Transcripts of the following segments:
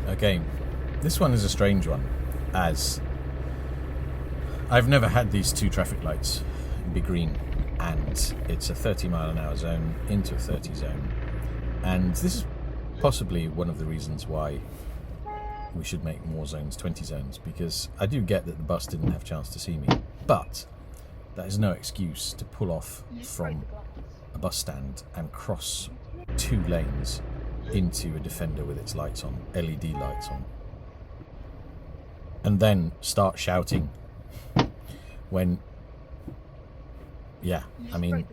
Okay, this one is a strange one, as I've never had these two traffic lights be green, and it's a 30-mile-an-hour zone into a 30 zone, and this is possibly one of the reasons why we should make more zones 20 zones, because I do get that the bus didn't have a chance to see me, but that is no excuse to pull off from a bus stand and cross 2 lanes into a Defender with its lights on, LED lights on, and then start shouting when, yeah, I mean,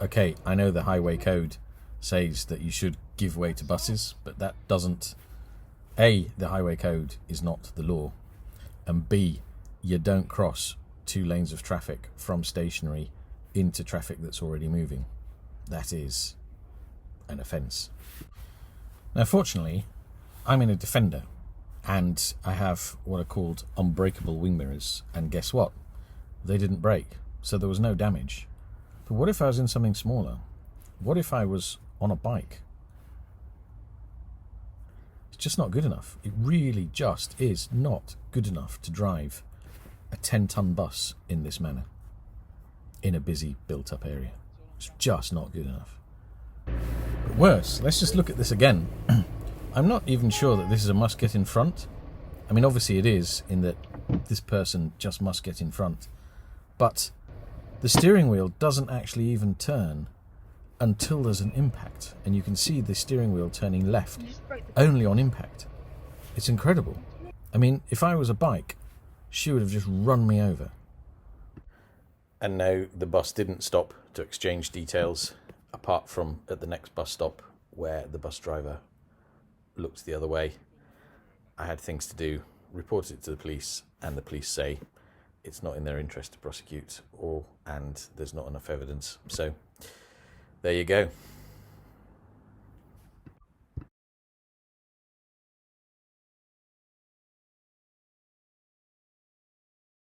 okay, I know the highway code says that you should give way to buses, but that doesn't, A, the highway code is not the law, and B, you don't cross 2 lanes of traffic from stationary into traffic that's already moving. That is an offence. Now, fortunately, I'm in a Defender, and I have what are called unbreakable wing mirrors, and guess what? They didn't break, so there was no damage. But what if I was in something smaller? What if I was on a bike? It's just not good enough. It really just is not good enough to drive a 10-ton bus in this manner in a busy built-up area. It's just not good enough. But worse, let's just look at this again. I'm not even sure that this is a must get in front. I mean, obviously it is, in that this person just must get in front. But the steering wheel doesn't actually even turn until there's an impact. And you can see the steering wheel turning left only on impact. It's incredible. I mean, if I was a bike, she would have just run me over. And now the bus didn't stop to exchange details, apart from at the next bus stop where the bus driver looked the other way. I had things to do, reported it to the police, and the police say it's not in their interest to prosecute, and there's not enough evidence. So there you go.